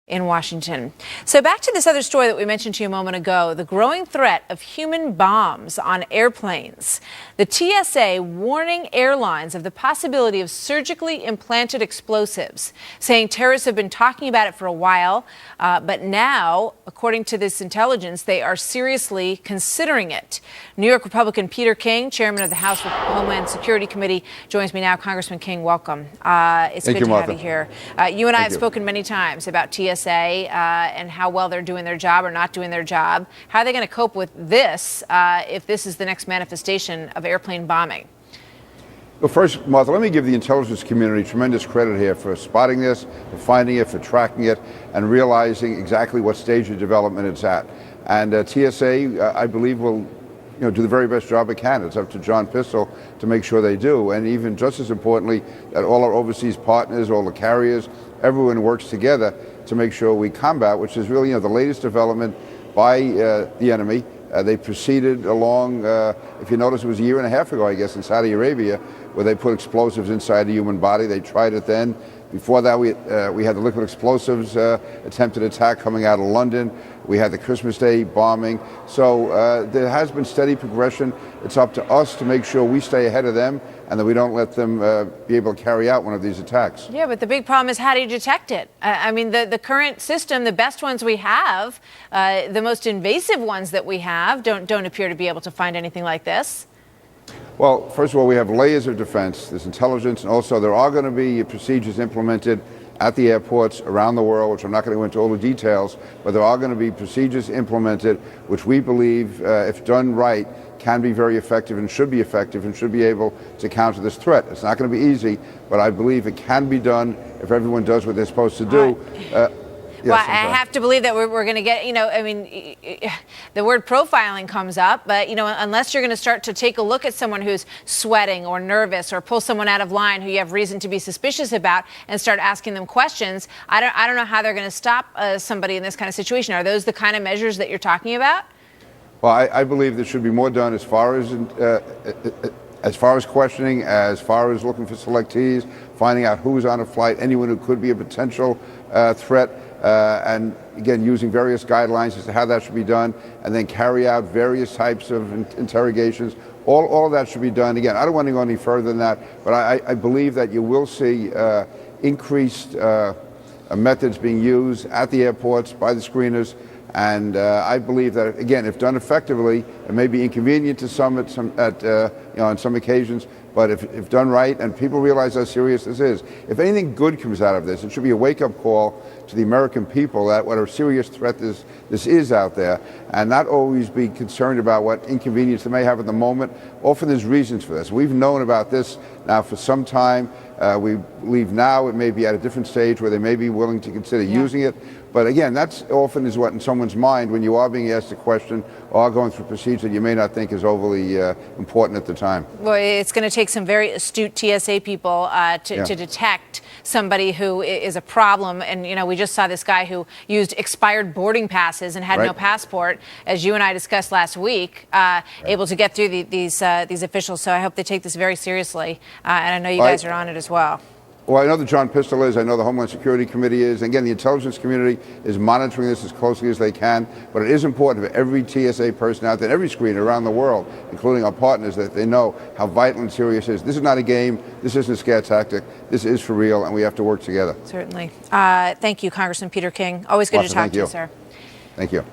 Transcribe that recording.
in Washington. So back to this other story that we mentioned to you a moment ago, the growing threat of human bombs on airplanes. The TSA warning airlines of the possibility of surgically implanted explosives, saying terrorists have been talking about it for a while, but now, according to this intelligence, they are seriously considering it. New York Republican Peter King, chairman of the House Homeland Security Committee, joins me now. Congressman King, welcome. It's good to have you here. You and I have spoken many times about TSA and how well they're doing their job or not doing their job. How are they going to cope with this if this is the next manifestation of airplane bombing? Well, first, Martha, let me give the intelligence community tremendous credit here for spotting this, for finding it, for tracking it, and realizing exactly what stage of development it's at. And TSA, I believe, will do the very best job it can. It's up to John Pistol to make sure they do. And even just as importantly, that all our overseas partners, all the carriers, everyone works together to make sure we combat, which is really the latest development by the enemy. They proceeded along, if you notice, it was a year and a half ago, I guess, in Saudi Arabia, where they put explosives inside the human body. They tried it then. Before that, we had the liquid explosives attempted attack coming out of London. We had the Christmas Day bombing. So there has been steady progression. It's up to us to make sure we stay ahead of them and that we don't let them be able to carry out one of these attacks. Yeah, but the big problem is, how do you detect it? I mean, the current system, the best ones we have, the most invasive ones that we have, don't appear to be able to find anything like this. Well, first of all, we have layers of defense. There's intelligence, and also there are going to be procedures implemented at the airports around the world, which I'm not going to go into all the details, but there are going to be procedures implemented which we believe, if done right, can be very effective and should be effective and should be able to counter this threat. It's not going to be easy, but I believe it can be done if everyone does what they're supposed to do. Well, I have to believe that we're going to get, I mean, the word profiling comes up, but, unless you're going to start to take a look at someone who's sweating or nervous or pull someone out of line who you have reason to be suspicious about and start asking them questions, I don't know how they're going to stop somebody in this kind of situation. Are those the kind of measures that you're talking about? Well, I believe there should be more done as far as questioning, as far as looking for selectees, finding out who's on a flight, anyone who could be a potential threat. And again, using various guidelines as to how that should be done, and then carry out various types of interrogations. All of that should be done. Again, I don't want to go any further than that, but I believe that you will see increased methods being used at the airports by the screeners. And I believe that, again, if done effectively, it may be inconvenient to some on some occasions, but if done right and people realize how serious this is, if anything good comes out of this, it should be a wake-up call to the American people that what a serious threat this is out there, and not always be concerned about what inconvenience they may have at the moment. Often there's reasons for this. We've known about this now for some time. We believe now it may be at a different stage where they may be willing to consider using it. But again, that's often is what in someone's mind when you are being asked a question or going through procedure that you may not think is overly important at the time. Well, it's going to take some very astute TSA people to detect somebody who is a problem. And, we just saw this guy who used expired boarding passes and had no passport, as you and I discussed last week, able to get through these officials. So I hope they take this very seriously. And I know you guys are on it as well. Well, I know that John Pistol is. I know the Homeland Security Committee is. And again, the intelligence community is monitoring this as closely as they can. But it is important for every TSA person out there, every screener around the world, including our partners, that they know how vital and serious it is. This is not a game. This isn't a scare tactic. This is for real, and we have to work together. Certainly. Thank you, Congressman Peter King. Always good to talk to you, sir. Thank you.